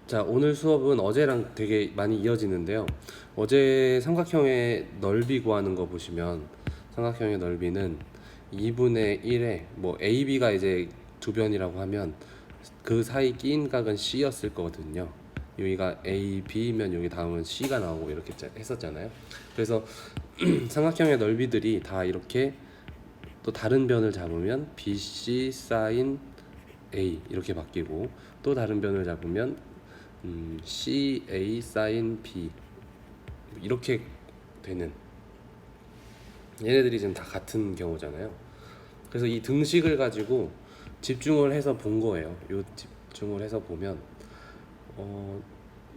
자, 오늘 수업은 어제랑 되게 많이 이어지는데요. 어제 삼각형의 넓이 구하는 거 보시면 삼각형의 넓이는 2분의 1에 뭐 AB가 이제 두 변이라고 하면 그 사이 끼인 각은 C였을 거거든요. 여기가 AB면 여기 다음은 C가 나오고 이렇게 했었잖아요. 그래서 삼각형의 넓이들이 다 이렇게 또 다른 변을 잡으면 BC 사인 A 이렇게 바뀌고, 또 다른 변을 잡으면 CA 사인 B 이렇게 되는, 얘네들이 지금 다 같은 경우잖아요. 그래서 이 등식을 가지고 집중을 해서 본 거예요. 요 집중을 해서 보면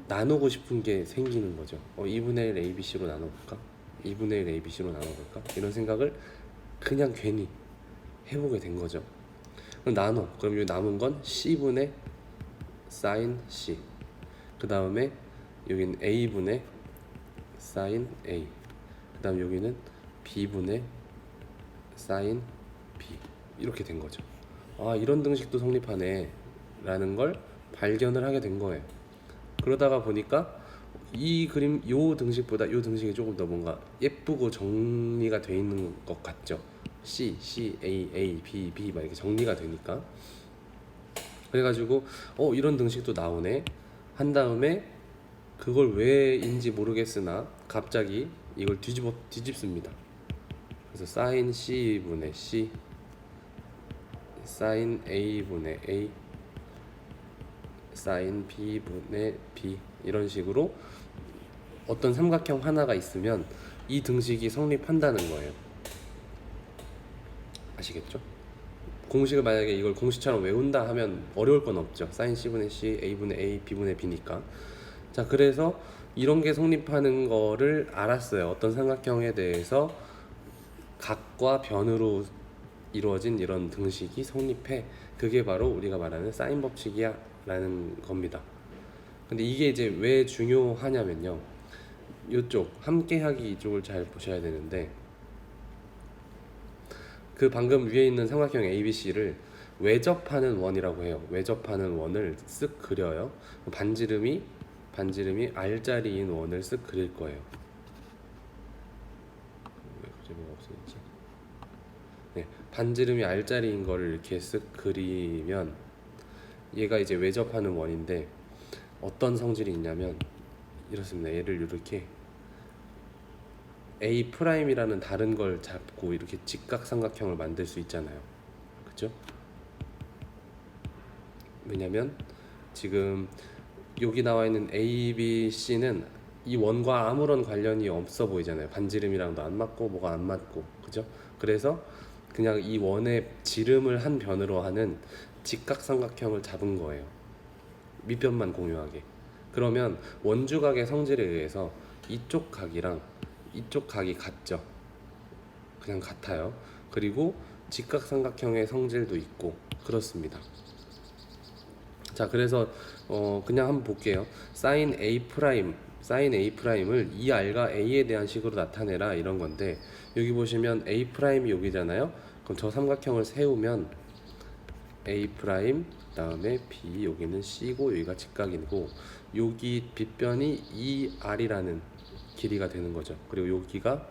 나누고 싶은 게 생기는 거죠. 2분의 1 ABC로 나눠볼까? 2분의 1 ABC로 나눠볼까? 이런 생각을 그냥 괜히 해보게 된 거죠. 그럼 나눠. 그럼 이 남은 건 C분의 사인 C, 그 다음에 여기는 A분의 사인 A, 그 다음 여기는 B분의 사인 B, 이렇게 된 거죠. 아, 이런 등식도 성립하네 라는 걸 발견을 하게 된 거예요. 그러다가 보니까 이 그림, 요 등식보다 요 등식이 조금 더 뭔가 예쁘고 정리가 돼 있는 것 같죠. C, C, A, A, B, B 막 이렇게 정리가 되니까. 그래가지고 이런 등식도 나오네 한 다음에 그걸 왜인지 모르겠으나 갑자기 이걸 뒤집습니다. 그래서 사인 C분의 C, 사인 A분의 A, 사인 B분의 B, 이런 식으로 어떤 삼각형 하나가 있으면 이 등식이 성립한다는 거예요. 아시겠죠? 공식을 만약에 이걸 공식처럼 외운다 하면 어려울 건 없죠. 사인 C분의 C, A분의 A, B분의 B니까. 자, 그래서 이런 게 성립하는 거를 알았어요. 어떤 삼각형에 대해서 각과 변으로 이루어진 이런 등식이 성립해. 그게 바로 우리가 말하는 사인 법칙이야 라는 겁니다. 근데 이게 이제 왜 중요하냐면요, 이쪽 함께하기 이쪽을 잘 보셔야 되는데, 그 방금 위에 있는 삼각형 ABC를 외접하는 원이라고 해요. 외접하는 원을 쓱 그려요. 반지름이 R자리인 원을 쓱 그릴 거예요. 왜 그림이 없어졌지? 네, 반지름이 R자리인 거를 이렇게 쓱 그리면 얘가 이제 외접하는 원인데, 어떤 성질이 있냐면 이렇습니다. 얘를 이렇게 A 프라임이라는 다른 걸 잡고 이렇게 직각삼각형을 만들 수 있잖아요. 그죠? 왜냐면 지금 여기 나와 있는 A, B, C는 이 원과 아무런 관련이 없어 보이잖아요. 반지름이랑도 안 맞고 뭐가 안 맞고, 그죠? 그래서 그냥 이 원의 지름을 한 변으로 하는 직각삼각형을 잡은 거예요. 밑변만 공유하게. 그러면 원주각의 성질에 의해서 이쪽 각이랑 이쪽 각이 같죠. 그냥 같아요. 그리고 직각삼각형의 성질도 있고 그렇습니다. 자, 그래서 그냥 한번 볼게요. 사인 A 프라임을 이 R과 A에 대한 식으로 나타내라 이런 건데, 여기 보시면 A 프라임이 여기잖아요. 그럼 저 삼각형을 세우면 A 프라임, 그다음에 B, 여기는 C고 여기가 직각이고, 여기 빗변이 2R이라는 길이가 되는 거죠. 그리고 여기가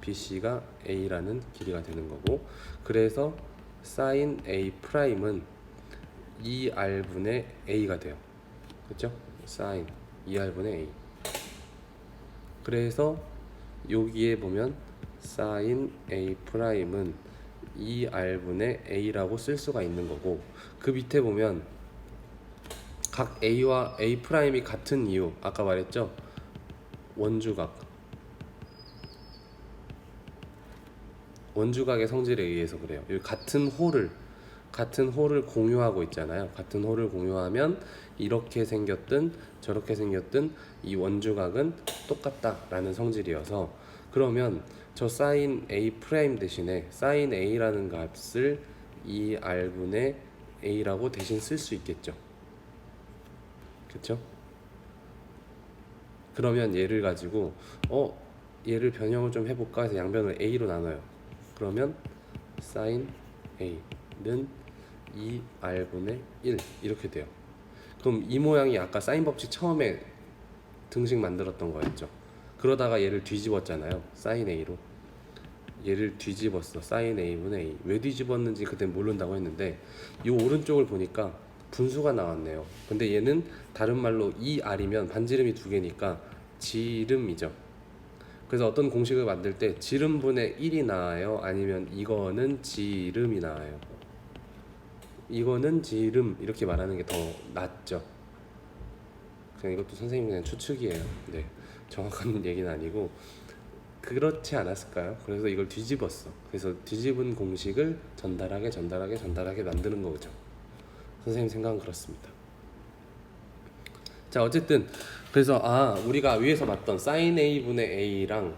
BC가 A라는 길이가 되는 거고, 그래서 사인 A 프라임은 2R분의 A가 돼요. 그렇죠? 사인 2R분의 A. 그래서 여기에 보면 사인 A 프라임은 2R분의 A라고 쓸 수가 있는 거고, 그 밑에 보면 각 A와 A 프라임이 같은 이유, 아까 말했죠? 원주각의 성질에 의해서 그래요. 여기 같은 홀을 공유하고 있잖아요. 같은 홀을 공유하면 이렇게 생겼든 저렇게 생겼든 이 원주각은 똑같다라는 성질이어서, 그러면 저 사인 A 프라임 대신에 사인 A라는 값을 2R분의 A라고 대신 쓸 수 있겠죠. 그렇죠? 그러면 얘를 가지고 얘를 변형을 좀 해볼까 해서 양변을 A로 나눠요. 그러면 사인 A는 2R분의 1 이렇게 돼요. 그럼 이 모양이 아까 사인 법칙 처음에 등식 만들었던 거였죠. 그러다가 얘를 뒤집었잖아요. 사인 A로. 얘를 뒤집었어. 사인 A분의 A. 왜 뒤집었는지 그땐 모른다고 했는데 이 오른쪽을 보니까 분수가 나왔네요. 근데 얘는 다른 말로 이 R이면 반지름이 두 개니까 지름이죠. 그래서 어떤 공식을 만들 때 지름분의 1이 나와요? 아니면 이거는 지름이 나와요? 이거는 지름 이렇게 말하는 게 더 낫죠. 그냥 이것도 선생님 그냥 추측이에요. 네, 정확한 얘기는 아니고 그렇지 않았을까요? 그래서 이걸 뒤집었어. 그래서 뒤집은 공식을 전달하게 만드는 거죠. 선생님 생각은 그렇습니다. 자, 어쨌든 그래서 우리가 위에서 봤던 sin A분의 A랑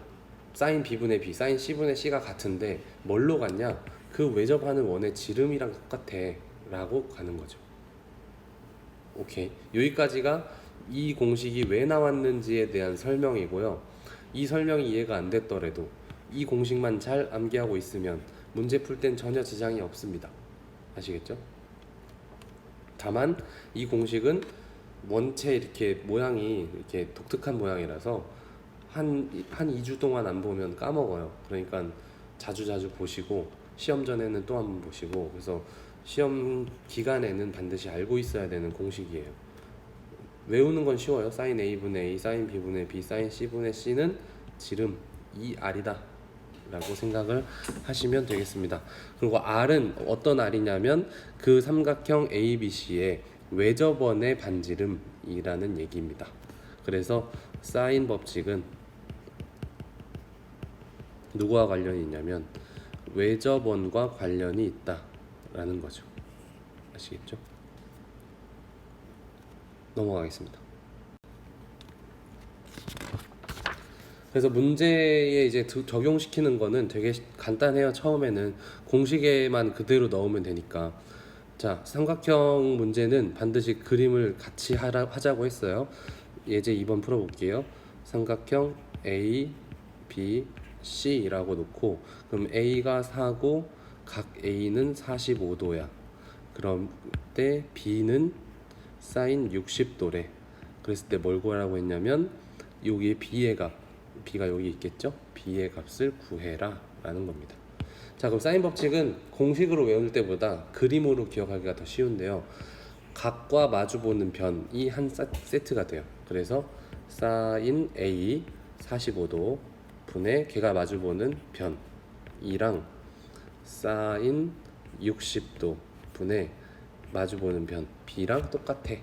sin B분의 B, sin C분의 C가 같은데 뭘로 같냐? 그 외접하는 원의 지름이랑 똑같아 라고 가는 거죠. 오케이, 여기까지가 이 공식이 왜 나왔는지에 대한 설명이고요. 이 설명이 이해가 안 됐더라도 이 공식만 잘 암기하고 있으면 문제 풀 땐 전혀 지장이 없습니다. 아시겠죠? 다만 이 공식은 원체 이렇게 모양이 이렇게 독특한 모양이라서 한 2주 동안 안 보면 까먹어요. 그러니까 자주 보시고 시험 전에는 또 한 번 보시고, 그래서 시험 기간에는 반드시 알고 있어야 되는 공식이에요. 외우는 건 쉬워요. sin A분의 A, sin B분의 B, sin C분의 C는 지름 2R이다 라고 생각을 하시면 되겠습니다. 그리고 R은 어떤 R이냐면 그 삼각형 ABC의 외접원의 반지름이라는 얘기입니다. 그래서 사인 법칙은 누구와 관련이 있냐면 외접원과 관련이 있다라는 거죠. 아시겠죠? 넘어가겠습니다. 그래서 문제에 이제 적용시키는 거는 되게 간단해요. 처음에는 공식에만 그대로 넣으면 되니까. 자, 삼각형 문제는 반드시 그림을 같이 하자고 했어요. 예제 2번 풀어볼게요. 삼각형 A, B, C라고 놓고, 그럼 A가 4고 각 A는 45도야. 그럼 때 B는 사인 60도래. 그랬을 때 뭘 구하라고 했냐면 여기 B의 값, B가 여기 있겠죠? B의 값을 구해라 라는 겁니다. 자, 그럼 사인 법칙은 공식으로 외울 때보다 그림으로 기억하기가 더 쉬운데요. 각과 마주보는 변이 한 세트가 돼요. 그래서 사인 A 45도 분의 걔가 마주보는 변 E랑 사인 60도 분의 마주보는 변 B랑 똑같아.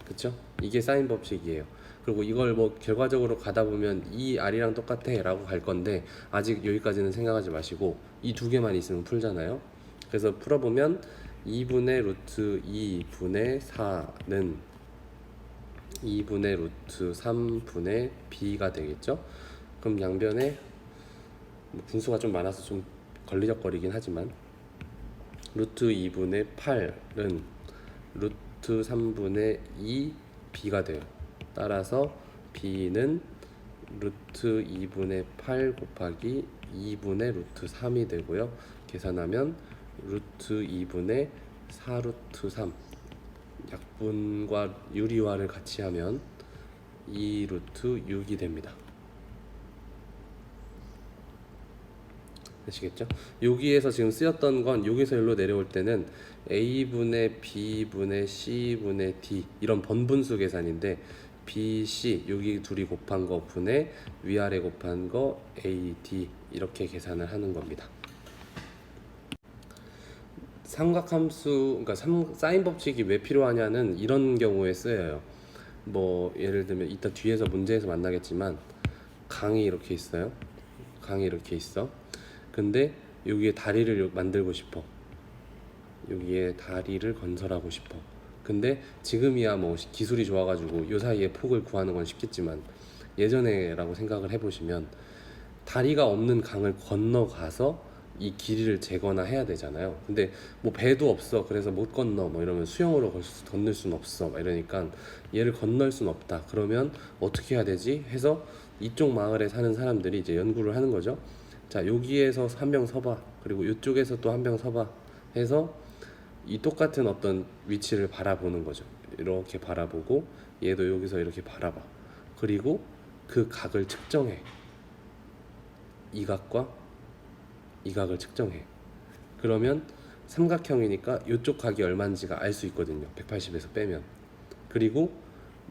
그쵸? 이게 사인 법칙이에요. 그리고 이걸 뭐 결과적으로 가다 보면 이 R이랑 똑같아 라고 갈 건데 아직 여기까지는 생각하지 마시고 이 두 개만 있으면 풀잖아요. 그래서 풀어보면 2분의 루트 2분의 4는 2분의 루트 3분의 B가 되겠죠. 그럼 양변에 분수가 좀 많아서 좀 걸리적거리긴 하지만 루트 2분의 8은 루트 3분의 2 B가 돼요. 따라서 B는 루트 2분의 8 곱하기 2분의 루트 3이 되고요. 계산하면 루트 2분의 4루트 3, 약분과 유리화를 같이 하면 2루트 6이 됩니다. 아시겠죠? 여기에서 지금 쓰였던 건 여기서 여기로 내려올 때는 A분의 B분의 C분의 D 이런 번분수 계산인데 B, C 여기 둘이 곱한 거 분의 위아래 곱한 거 A, D 이렇게 계산을 하는 겁니다. 삼각함수, 그러니까 사인 법칙이 왜 필요하냐는 이런 경우에 쓰여요. 뭐 예를 들면 이따 뒤에서 문제에서 만나겠지만 강이 이렇게 있어요. 강이 이렇게 있어. 근데 여기에 다리를 만들고 싶어. 여기에 다리를 건설하고 싶어. 근데 지금이야 뭐 기술이 좋아가지고 요 사이에 폭을 구하는 건 쉽겠지만 예전에라고 생각을 해보시면 다리가 없는 강을 건너가서 이 길이를 재거나 해야 되잖아요. 근데 뭐 배도 없어 그래서 못 건너 뭐 이러면 수영으로 건널 수는 없어 막 이러니까 얘를 건널 수는 없다. 그러면 어떻게 해야 되지 해서 이쪽 마을에 사는 사람들이 이제 연구를 하는 거죠. 자, 여기에서 한 명 서봐, 그리고 이쪽에서 또 한 명 서봐 해서 이 똑같은 어떤 위치를 바라보는 거죠. 이렇게 바라보고 얘도 여기서 이렇게 바라봐. 그리고 그 각을 측정해. 이 각과 이 각을 측정해. 그러면 삼각형이니까 이쪽 각이 얼마인지가 알 수 있거든요. 180에서 빼면. 그리고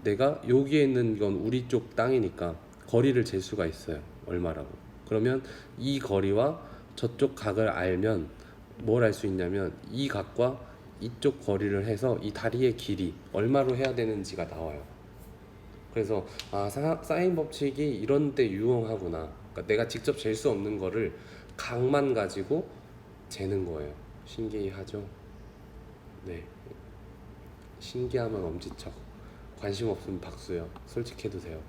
내가 여기에 있는 건 우리 쪽 땅이니까 거리를 잴 수가 있어요. 얼마라고. 그러면 이 거리와 저쪽 각을 알면 뭘 알 수 있냐면 이 각과 이쪽 거리를 해서 이 다리의 길이 얼마로 해야 되는지가 나와요. 그래서 사인 법칙이 이런 데 유용하구나. 그러니까 내가 직접 잴 수 없는 거를 각만 가지고 재는 거예요. 신기하죠? 네. 신기하면 엄지척. 관심 없으면 박수요. 솔직해도 돼요.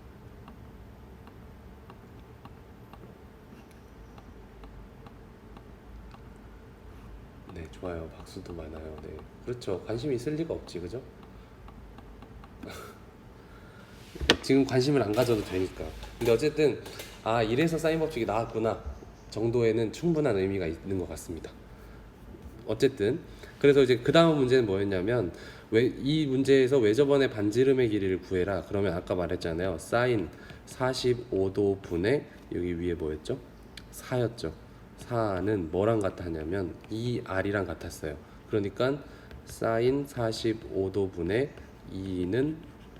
네, 좋아요. 박수도 많아요. 네, 그렇죠. 관심이 있을 리가 없지, 그죠? 지금 관심을 안 가져도 되니까. 근데 어쨌든 이래서 사인 법칙이 나왔구나 정도에는 충분한 의미가 있는 것 같습니다. 어쨌든 그래서 이제 그 다음 문제는 뭐였냐면 이 문제에서 외접원의 반지름의 길이를 구해라. 그러면 아까 말했잖아요. 사인 45도 분의 여기 위에 뭐였죠? 4였죠. 4는 뭐랑 같았냐면 이 R이랑 같았어요. 그러니까 사인 45도 분의 2는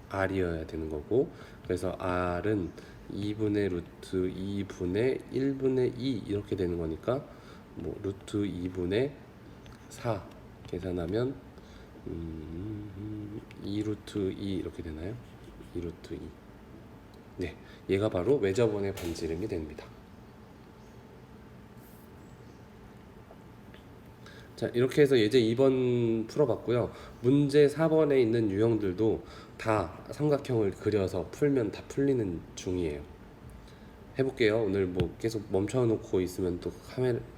R이어야 되는 거고, 그래서 R은 2분의 루트 2분의 1분의 2 이렇게 되는 거니까 뭐 루트 2분의 4 계산하면 2루트 2 이렇게 되나요? 2루트 2. 네, 얘가 바로 외접원의 반지름이 됩니다. 자, 이렇게 해서 예제 2번 풀어봤고요. 문제 4번에 있는 유형들도 다 삼각형을 그려서 풀면 다 풀리는 중이에요. 해볼게요. 오늘 뭐 계속 멈춰놓고 있으면 또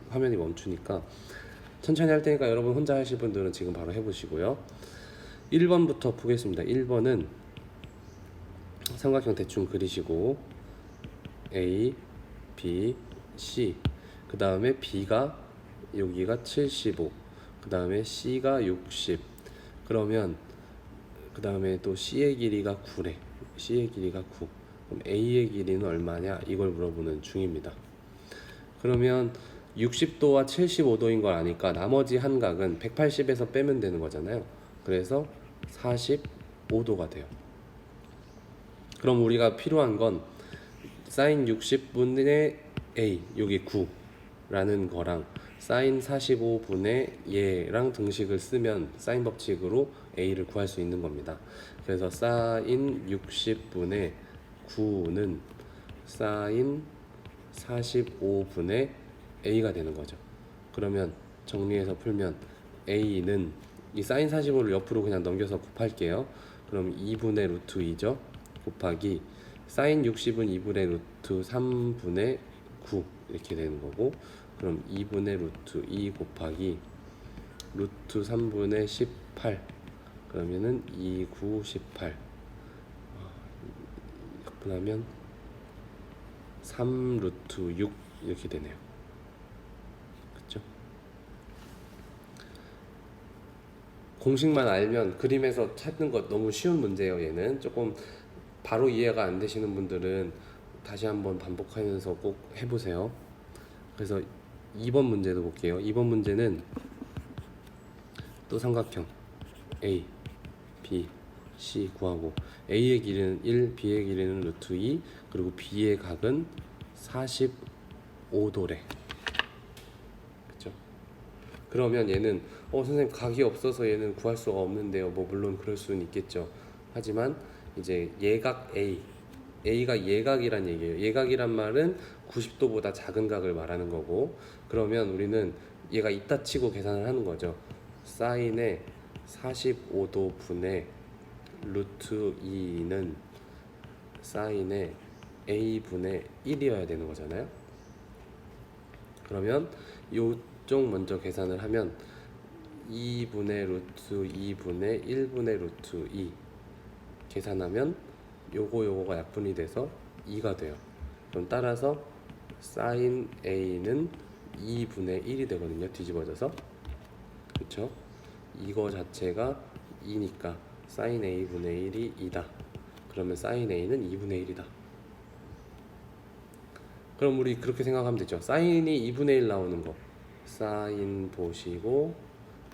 화면이 멈추니까 천천히 할 테니까 여러분 혼자 하실 분들은 지금 바로 해보시고요. 1번부터 보겠습니다. 1번은 삼각형 대충 그리시고 A, B, C, 그 다음에 B가 여기가 75, 그 다음에 C가 60, 그러면 그 다음에 또 C의 길이가 9래. C의 길이가 9. 그럼 A의 길이는 얼마냐? 이걸 물어보는 중입니다. 그러면 60도와 75도인 걸 아니까 나머지 한 각은 180에서 빼면 되는 거잖아요. 그래서 45도가 돼요. 그럼 우리가 필요한 건 사인 60분의 A, 여기 9라는 거랑 사인 45분의 얘랑 등식을 쓰면 사인 법칙으로 A를 구할 수 있는 겁니다. 그래서 사인 60분의 9는 사인 45분의 A가 되는 거죠. 그러면 정리해서 풀면 A는 이 사인 45를 옆으로 그냥 넘겨서 곱할게요. 그럼 2분의 루트 2죠. 곱하기 사인 60은 2분의 루트 3분의 9 이렇게 되는 거고, 그럼 2분의 루트 2 곱하기 루트 3분의 18 그러면은 2, 9, 18 약분하면 3 루트 6 이렇게 되네요. 그쵸? 공식만 알면 그림에서 찾는 것 너무 쉬운 문제예요. 얘는 조금 바로 이해가 안 되시는 분들은 다시 한번 반복하면서 꼭 해보세요. 그래서 2번 문제도 볼게요. 2번 문제는 또 삼각형 A, B, C 구하고 A의 길이는 1, B의 길이는 루트 2, 그리고 B의 각은 45도래. 그쵸? 그러면 얘는 선생님 각이 없어서 얘는 구할 수가 없는데요. 뭐 물론 그럴 수는 있겠죠. 하지만 이제 예각 A가 예각이란 얘기예요. 예각이란 말은 90도보다 작은 각을 말하는 거고, 그러면 우리는 얘가 이따 치고 계산을 하는 거죠. 사인의 45도 분의 루트 2는 사인의 A분의 1이어야 되는 거잖아요. 그러면 요쪽 먼저 계산을 하면 2분의 루트 2분의 1분의 루트 2 계산하면 요거가 약분이 돼서 2가 돼요. 그럼 따라서 사인 A는 2분의 1이 되거든요. 뒤집어져서. 그쵸? 이거 자체가 2니까 사인 a분의 1이 2다. 그러면 사인 a는 2분의 1이다. 그럼 우리 그렇게 생각하면 되죠. 사인이 2분의 1 나오는 거, 사인 보시고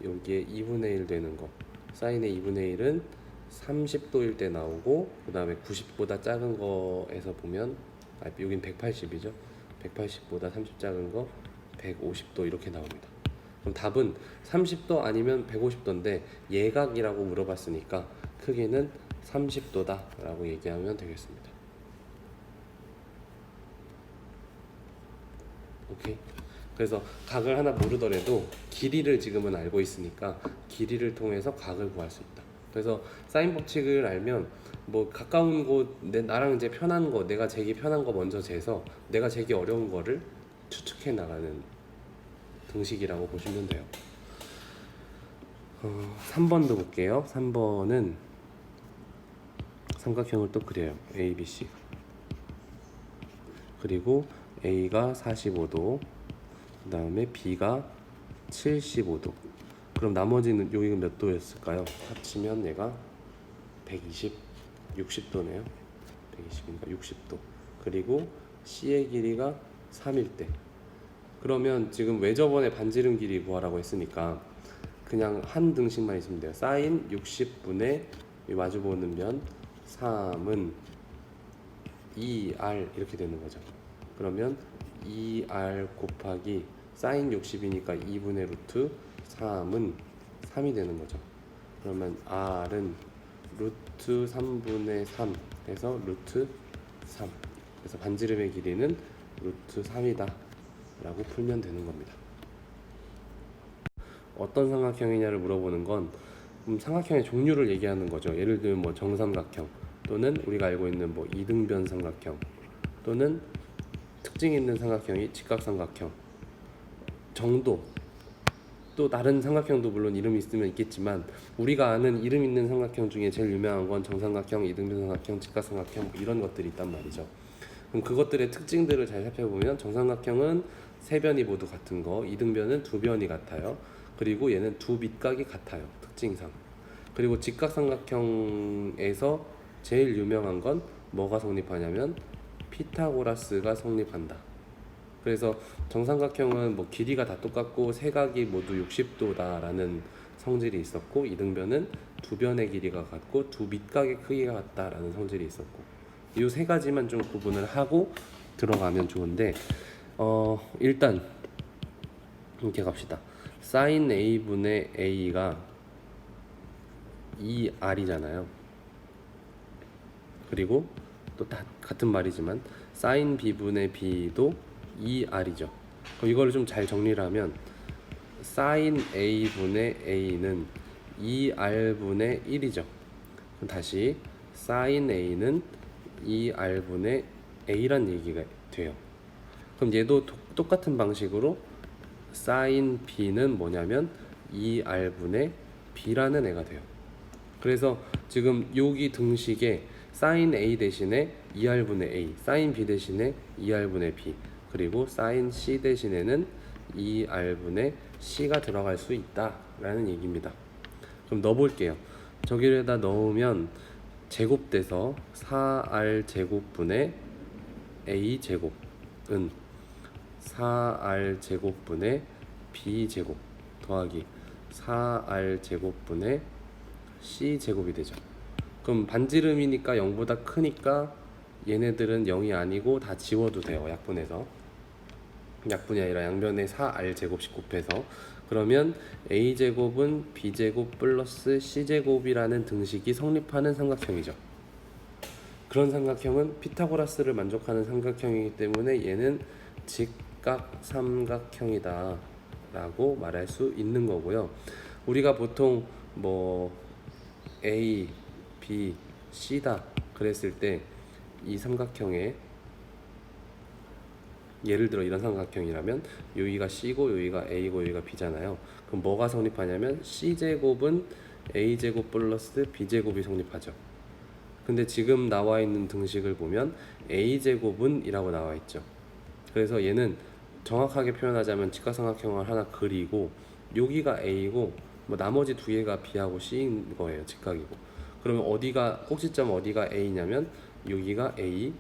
여기에 2분의 1 되는 거, 사인의 2분의 1은 30도일 때 나오고, 그 다음에 90보다 작은 거에서 보면 여긴 180이죠. 180보다 30 작은 거 150도 이렇게 나옵니다. 그럼 답은 30도 아니면 150도인데 예각이라고 물어봤으니까 크기는 30도다 라고 얘기하면 되겠습니다. 오케이. 그래서 각을 하나 모르더라도 길이를 지금은 알고 있으니까 길이를 통해서 각을 구할 수 있다. 그래서 사인 법칙을 알면 뭐 가까운 곳, 나랑 이제 편한 거, 내가 재기 편한 거 먼저 재서 내가 재기 어려운 거를 추측해 나가는 등식이라고 보시면 돼요. 3번도 볼게요. 3번은 삼각형을 또 그려요. A, B, C. 그리고 A가 45도, 그 다음에 B가 75도. 그럼 나머지는 여기가 몇 도였을까요? 합치면 얘가 120, 60도네요. 120이니까 60도. 그리고 C의 길이가 3일 때. 그러면 지금 왜 저번에 반지름 길이 구하라고 했으니까 그냥 한 등식만 있으면 돼요. 사인 60분의 마주보는 면 3은 2R 이렇게 되는 거죠. 그러면 2R 곱하기 사인 60이니까 2분의 루트 3은 3이 되는 거죠. 그러면 R은 루트 3분의 3 해서 루트 3. 그래서 반지름의 길이는 루트 3이다 라고 풀면 되는 겁니다. 어떤 삼각형이냐를 물어보는 건 삼각형의 종류를 얘기하는 거죠. 예를 들면 뭐 정삼각형, 또는 우리가 알고 있는 뭐 이등변 삼각형, 또는 특징 있는 삼각형이 직각삼각형 정도, 또 다른 삼각형도 물론 이름이 있으면 있겠지만 우리가 아는 이름 있는 삼각형 중에 제일 유명한 건 정삼각형, 이등변 삼각형, 직각삼각형 뭐 이런 것들이 있단 말이죠. 그럼 그것들의 특징들을 잘 살펴보면 정삼각형은 세 변이 모두 같은 거, 이등변은 두 변이 같아요. 그리고 얘는 두 밑각이 같아요, 특징상. 그리고 직각삼각형에서 제일 유명한 건 뭐가 성립하냐면 피타고라스가 성립한다. 그래서 정삼각형은 뭐 길이가 다 똑같고 세 각이 모두 60도다라는 성질이 있었고, 이등변은 두 변의 길이가 같고 두 밑각의 크기가 같다라는 성질이 있었고, 이 세 가지만 좀 구분을 하고 들어가면 좋은데, 일단 이렇게 갑시다. 사인 A분의 A가 2R이잖아요. 그리고 또 다 같은 말이지만 사인 B분의 B도 2R이죠. 그럼 이거를 좀 잘 정리를 하면 사인 A분의 A는 2R분의 1이죠. 그럼 다시 사인 A는 2R분의 A란 얘기가 돼요. 그럼 얘도 똑같은 방식으로 사인 B는 뭐냐면 2R분의 B라는 애가 돼요. 그래서 지금 여기 등식에 사인 A 대신에 2R분의 A, 사인 B 대신에 2R분의 B, 그리고 사인 C 대신에는 2R분의 C가 들어갈 수 있다라는 얘기입니다. 그럼 넣어볼게요. 저기에다 넣으면 제곱돼서 4R 제곱분의 A 제곱은 4R 제곱분의 B 제곱 더하기 4R 제곱분의 C 제곱이 되죠. 그럼 반지름이니까 0보다 크니까 얘네들은 0이 아니고 다 지워도 돼요. 약분해서. 약분이 아니라 양변에 4R 제곱씩 곱해서. 그러면 A 제곱은 B 제곱 플러스 C 제곱이라는 등식이 성립하는 삼각형이죠. 그런 삼각형은 피타고라스를 만족하는 삼각형이기 때문에 얘는 직각삼각형이다 라고 말할 수 있는 거고요. 우리가 보통 뭐 A, B, C다 그랬을 때 이 삼각형에 예를 들어 이런 삼각형이라면 여기가 C고 여기가 A고 여기가 B잖아요. 그럼 뭐가 성립하냐면 C제곱은 A제곱 플러스 B제곱이 성립하죠. 근데 지금 나와 있는 등식을 보면 A제곱은 이라고 나와 있죠. 그래서 얘는 정확하게 표현하자면 직각삼각형을 하나 그리고 여기가 A고 뭐 나머지 두 개가 B하고 C인 거예요. 직각이고. 그러면 어디가 꼭지점 어디가 A냐면 여기가 A,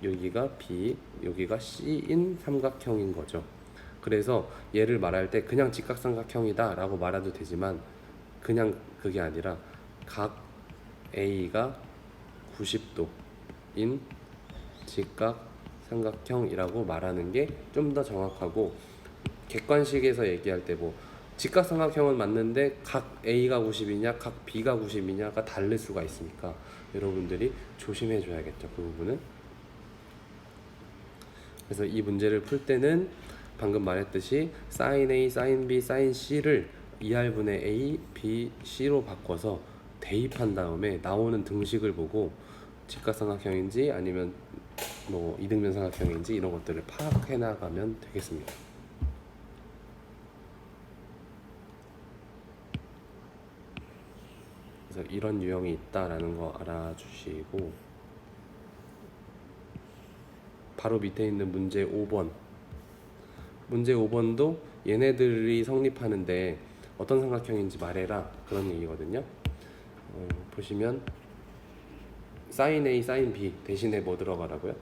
여기가 B, 여기가 C인 삼각형인 거죠. 그래서 얘를 말할 때 그냥 직각삼각형이다 라고 말해도 되지만 그냥 그게 아니라 각 A가 90도인 직각삼각형이라고 말하는 게 좀 더 정확하고, 객관식에서 얘기할 때 뭐 직각삼각형은 맞는데 각 A가 90이냐 각 B가 90이냐가 다를 수가 있으니까 여러분들이 조심해 줘야겠죠, 그 부분은. 그래서 이 문제를 풀 때는 방금 말했듯이 sin A, sin B, sin C를 2R분의 A, B, C로 바꿔서 대입한 다음에 나오는 등식을 보고 직각삼각형인지 아니면 뭐 이등변 삼각형인지 이런 것들을 파악해 나가면 되겠습니다. 그래서 이런 유형이 있다라는 거 알아주시고, 바로 밑에 있는 문제 5번. 문제 5번도 얘네들이 성립하는데 어떤 삼각형인지 말해라, 그런 얘기거든요. 보시면 sin A, sin B 대신에 뭐 들어가라고요?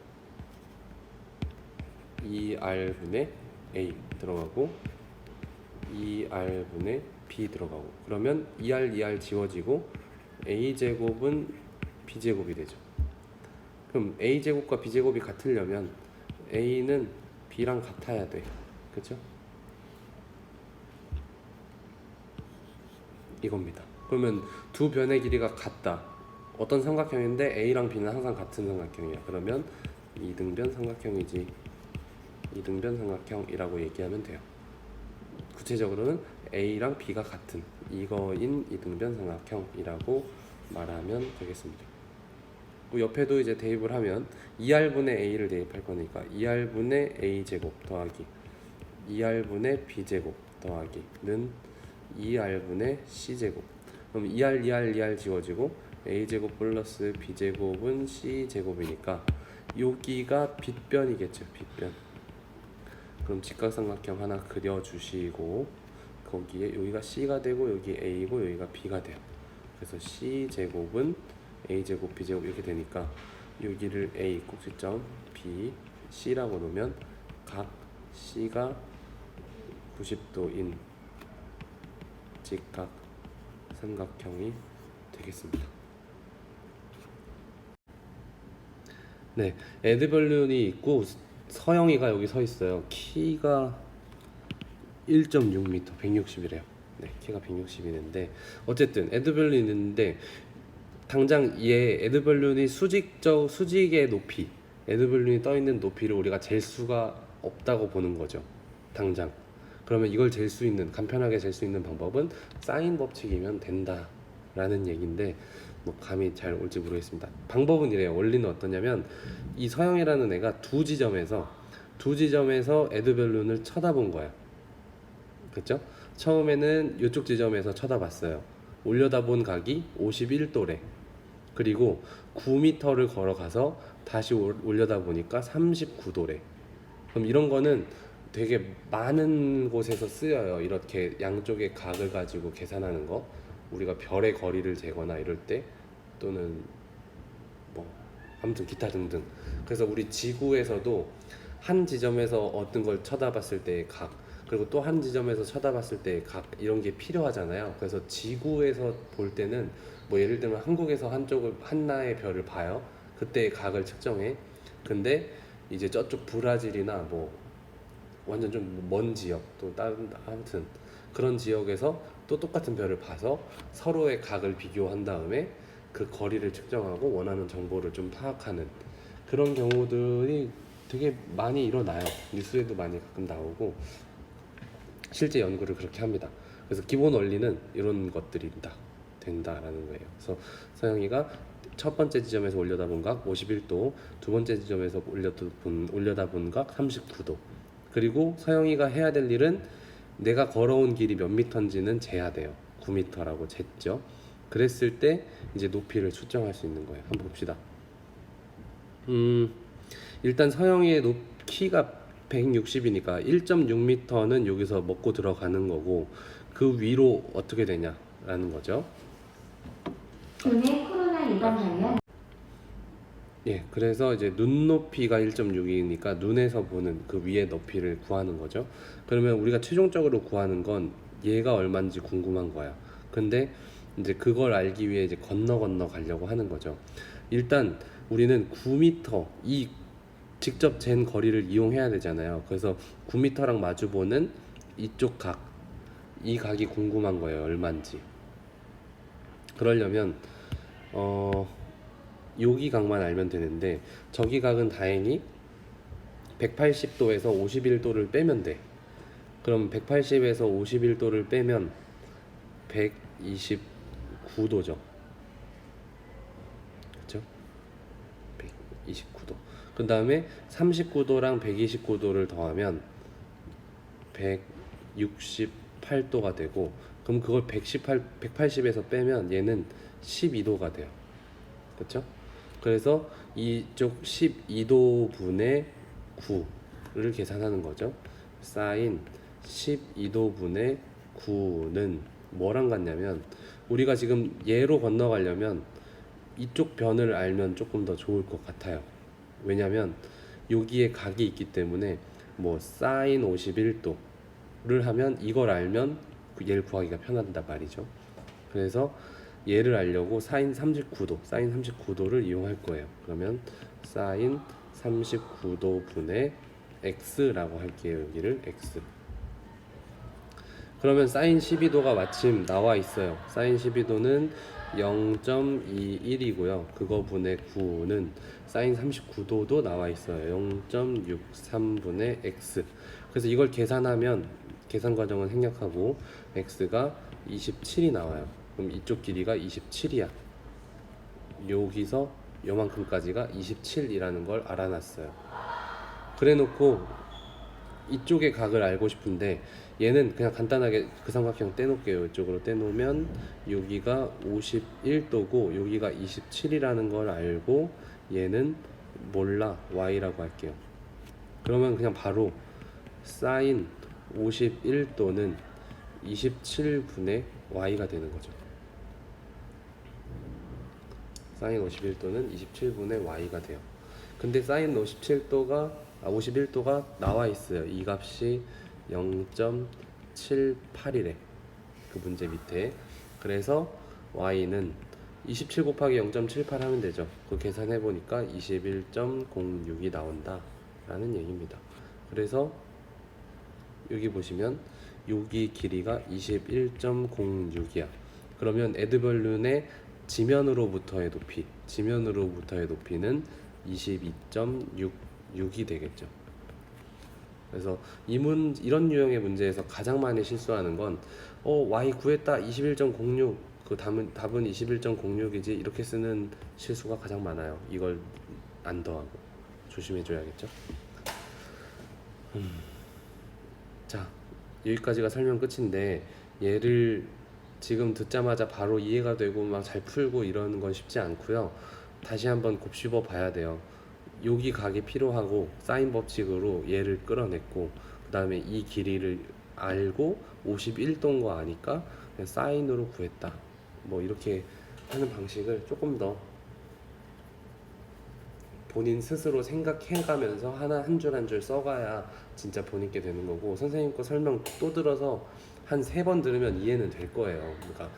2R분의 A 들어가고 2R분의 B 들어가고, 그러면 2R, 2R 지워지고 A제곱은 B제곱이 되죠. 그럼 A제곱과 B제곱이 같으려면 A는 B랑 같아야 돼. 그쵸? 이겁니다. 그러면 두 변의 길이가 같다. 어떤 삼각형인데 A랑 B는 항상 같은 삼각형이야. 그러면 이등변 삼각형이지. 이등변 삼각형이라고 얘기하면 돼요. 구체적으로는 A랑 B가 같은 이거인 이등변 삼각형이라고 말하면 되겠습니다. 옆에도 이제 대입을 하면 2R분의 A를 대입할 거니까 2R분의 A제곱 더하기 2R분의 B제곱 더하기는 2R분의 C제곱. 그럼 2R, 2R, 2R 지워지고 A제곱 플러스 B제곱은 C제곱이니까 여기가 빗변이겠죠. 빗변. 그럼 직각삼각형 하나 그려주시고 거기에 여기가 C가 되고 여기 A고 여기가 B가 돼요. 그래서 C제곱은 A제곱 B제곱 이렇게 되니까 여기를 A 꼭지점 B, C라고 놓으면 각 C가 90도인 직각삼각형이 되겠습니다. 네, 에드벌룬이 있고 서영이가 여기 서 있어요. 키가 1.6m, 160이래요. 네, 키가 160이는데 어쨌든 에드벌룬이 있는데 당장 얘 에드벌룬이 수직의 높이, 에드벌룬이 떠 있는 높이를 우리가 잴 수가 없다고 보는 거죠. 당장. 그러면 이걸 잴 수 있는, 간편하게 잴 수 있는 방법은 사인 법칙이면 된다라는 얘기인데 뭐 감이 잘 올지 모르겠습니다. 방법은 이래요. 원리는 어떠냐면 이 서영이라는 애가 두 지점에서 에드벌룬을 쳐다본 거야. 그렇죠? 처음에는 이쪽 지점에서 쳐다봤어요. 올려다본 각이 51도래. 그리고 9m를 걸어가서 다시 올려다보니까 39도래. 그럼 이런 거는 되게 많은 곳에서 쓰여요. 이렇게 양쪽의 각을 가지고 계산하는 거. 우리가 별의 거리를 재거나 이럴 때, 또는 뭐 아무튼 기타 등등. 그래서 우리 지구에서도 한 지점에서 어떤 걸 쳐다봤을 때의 각, 그리고 또 한 지점에서 쳐다봤을 때의 각, 이런 게 필요하잖아요. 그래서 지구에서 볼 때는 뭐 예를 들면 한국에서 한나의 별을 봐요. 그때의 각을 측정해. 근데 이제 저쪽 브라질이나 뭐 완전 좀 먼 지역, 또 다른 아무튼 그런 지역에서 또 똑같은 별을 봐서 서로의 각을 비교한 다음에 그 거리를 측정하고 원하는 정보를 좀 파악하는 그런 경우들이 되게 많이 일어나요. 뉴스에도 많이 가끔 나오고 실제 연구를 그렇게 합니다. 그래서 기본 원리는 이런 것들이 된다라는 거예요. 그래서 서영이가 첫 번째 지점에서 올려다본 각 51도, 두 번째 지점에서 올려다본 각 39도. 그리고 서영이가 해야 될 일은 내가 걸어온 길이 몇 미터인지는 재야 돼요. 9m라고 쟀죠. 그랬을 때 이제 높이를 측정할 수 있는 거예요. 한번 봅시다. 일단 서영이의 키가 160이니까 1.6m는 여기서 먹고 들어가는 거고, 그 위로 어떻게 되냐라는 거죠. 국내 코로나 감사해요. 예, 그래서 이제 눈높이가 1.6이니까 눈에서 보는 그 위의 높이를 구하는 거죠. 그러면 우리가 최종적으로 구하는 건 얘가 얼마인지 궁금한 거야. 근데 이제 그걸 알기 위해 이제 건너 가려고 하는 거죠. 일단 우리는 9m, 이 직접 잰 거리를 이용해야 되잖아요. 그래서 9m랑 마주보는 이쪽 각, 이 각이 궁금한 거예요. 얼마인지. 그러려면 여기 각만 알면 되는데 저기 각은 다행히 180도에서 51도를 빼면 돼. 그럼 180에서 51도를 빼면 129도죠. 그렇죠? 129도. 그 다음에 39도랑 129도를 더하면 168도가 되고, 그럼 그걸 180에서 빼면 얘는 12도가 돼요. 그렇죠? 그래서 이쪽 12도 분의 9를 계산하는 거죠. 사인 12도 분의 9는 뭐랑 같냐면, 우리가 지금 얘로 건너가려면 이쪽 변을 알면 조금 더 좋을 것 같아요. 왜냐면 여기에 각이 있기 때문에 뭐 사인 51도를 하면 이걸 알면 얘를 구하기가 편하단 말이죠. 그래서 얘를 알려고 사인 39도를 이용할 거예요. 그러면 사인 39도 분의 x라고 할게요. 여기를 x. 그러면 사인 12도가 마침 나와 있어요. 사인 12도는 0.21이고요. 그거 분의 9는 사인 39도도 나와 있어요. 0.63분의 x. 그래서 이걸 계산하면, 계산 과정은 생략하고 x가 27이 나와요. 그럼 이쪽 길이가 27이야. 여기서 요만큼까지가 27이라는 걸 알아놨어요. 그래 놓고 이쪽의 각을 알고 싶은데 얘는 그냥 간단하게 그 삼각형 떼놓을게요. 이쪽으로 떼놓으면 여기가 51도고 여기가 27이라는 걸 알고 얘는 몰라, y라고 할게요. 그러면 그냥 바로 사인 51도는 27분의 y가 되는 거죠. 사인 51도는 27분의 y가 돼요. 근데 사인 51도가 나와 있어요. 이 값이 0.78이래. 그 문제 밑에. 그래서 y는 27 곱하기 0.78 하면 되죠. 그 계산해 보니까 21.06이 나온다 라는 얘기입니다. 그래서 여기 보시면 여기 길이가 21.06이야. 그러면 에드벌룬의 지면으로부터의 높이는 22.66이 되겠죠. 그래서 이런 유형의 문제에서 가장 많이 실수하는 건 y 구했다 21.06, 그 답은 21.06이지 이렇게 쓰는 실수가 가장 많아요. 이걸 안 더하고 조심해줘야겠죠. 자, 여기까지가 설명 끝인데 얘를 지금 듣자마자 바로 이해가 되고 막 잘 풀고 이러는 건 쉽지 않고요. 다시 한번 곱씹어 봐야 돼요. 여기 각이 필요하고 사인 법칙으로 얘를 끌어냈고, 그 다음에 이 길이를 알고 51도인 거 아니까 그냥 사인으로 구했다. 뭐 이렇게 하는 방식을 조금 더 본인 스스로 생각해가면서 하나 한 줄 한 줄 써가야 진짜 본인께 되는 거고, 선생님 거 설명 또 들어서 한 3번 들으면 이해는 될 거예요. 그러니까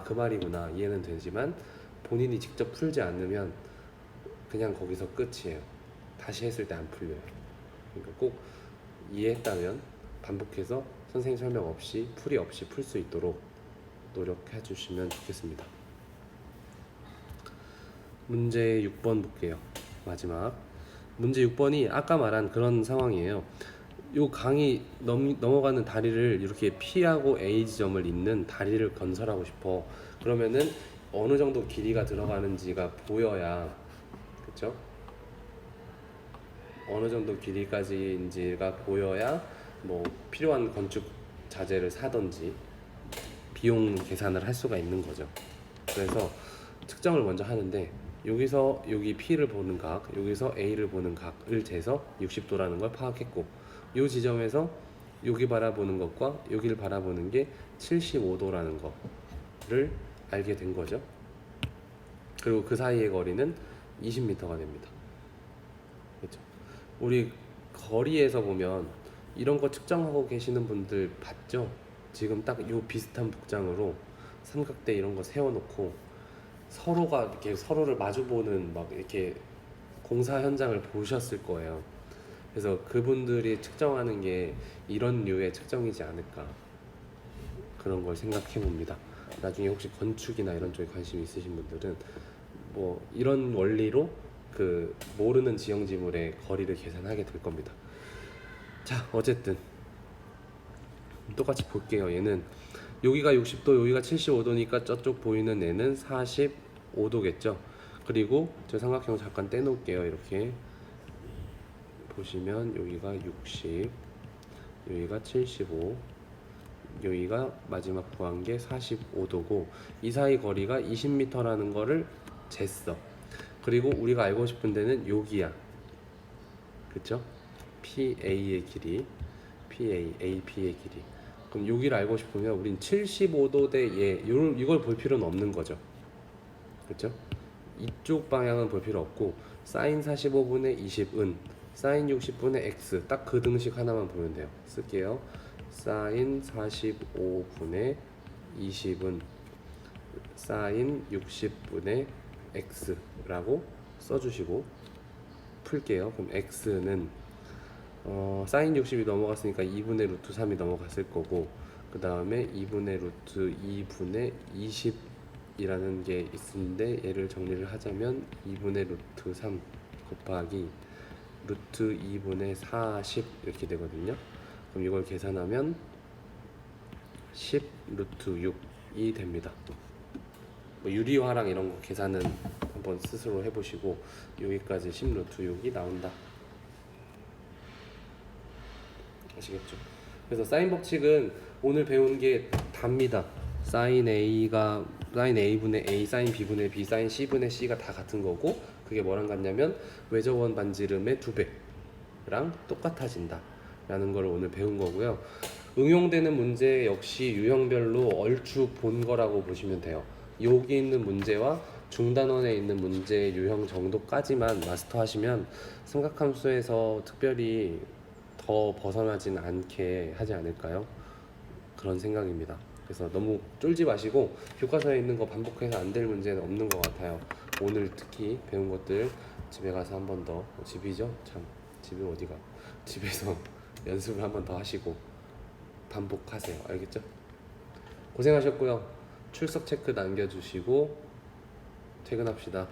그 말이구나 이해는 되지만 본인이 직접 풀지 않으면 그냥 거기서 끝이에요. 다시 했을 때 안 풀려요. 그러니까 꼭 이해했다면 반복해서 선생님 설명 없이 풀이 없이 풀 수 있도록 노력해 주시면 좋겠습니다. 문제 6번 볼게요. 마지막 문제 6번이 아까 말한 그런 상황이에요. 요 강이 넘어가는 다리를 이렇게 P하고 A 지점을 잇는 다리를 건설하고 싶어. 그러면은 어느 정도 길이가 들어가는지가 보여야, 그쵸? 어느 정도 길이까지인지가 보여야 뭐 필요한 건축 자재를 사든지 비용 계산을 할 수가 있는 거죠. 그래서 측정을 먼저 하는데, 여기서 여기 P를 보는 각, 여기서 A를 보는 각을 재서 60도라는 걸 파악했고, 이 지점에서 여기 바라보는 것과 여기를 바라보는 게 75도라는 거를 알게 된 거죠. 그리고 그 사이의 거리는 20m가 됩니다. 그렇죠? 우리 거리에서 보면 이런 거 측정하고 계시는 분들 봤죠? 지금 딱 요 비슷한 복장으로 삼각대 이런 거 세워놓고 서로가 이렇게 서로를 마주보는 막 이렇게 공사 현장을 보셨을 거예요. 그래서 그분들이 측정하는 게 이런 류의 측정이지 않을까, 그런 걸 생각해 봅니다. 나중에 혹시 건축이나 이런 쪽에 관심 있으신 분들은 뭐 이런 원리로 그 모르는 지형 지물의 거리를 계산하게 될 겁니다. 자, 어쨌든 똑같이 볼게요. 얘는 여기가 60도, 여기가 75도니까 저쪽 보이는 애는 45도겠죠. 그리고 저 삼각형을 잠깐 떼놓을게요. 이렇게 보시면 여기가 60, 여기가 75, 여기가 마지막 구한 게 45도고 이 사이 거리가 20m라는 거를 쟀어. 그리고 우리가 알고 싶은 데는 여기야. 그쵸? PA의 길이, AP의 길이. 그럼 여기를 알고 싶으면 우린 75도 대 이걸 볼 필요는 없는 거죠. 그쵸? 이쪽 방향은 볼 필요 없고 사인 45분의 20은 사인 60분의 x, 딱 그 등식 하나만 보면 돼요. 쓸게요. 사인 45분의 20은 사인 60분의 x라고 써주시고 풀게요. 그럼 x는 사인 60이 넘어갔으니까 2분의 루트 3이 넘어갔을 거고, 그 다음에 2분의 루트 2분의 20이라는 게 있는데 얘를 정리를 하자면 2분의 루트 3 곱하기 루트 2분의 40 이렇게 되거든요. 그럼 이걸 계산하면 10 루트 6이 됩니다. 뭐 유리화랑 이런 거 계산은 한번 스스로 해보시고 여기까지 10 루트 6이 나온다. 아시겠죠? 그래서 사인 법칙은 오늘 배운 게 답니다. 사인 A분의 A, 사인 B분의 B, 사인 C분의 C가 다 같은 거고, 그게 뭐랑 같냐면 외저원 반지름의 2배랑 똑같아진다 라는 걸 오늘 배운 거고요. 응용되는 문제 역시 유형별로 얼추 본 거라고 보시면 돼요. 여기 있는 문제와 중단원에 있는 문제 유형 정도까지만 마스터하시면 삼각함수에서 특별히 더 벗어나진 않게 하지 않을까요? 그런 생각입니다. 그래서 너무 쫄지 마시고 교과서에 있는 거 반복해서 안 될 문제는 없는 것 같아요. 오늘 특히 배운 것들 집에 가서 한 번 더, 집이죠? 참, 집이 어디가? 집에서 연습을 한 번 더 하시고 반복하세요. 알겠죠? 고생하셨고요. 출석 체크 남겨주시고 퇴근합시다.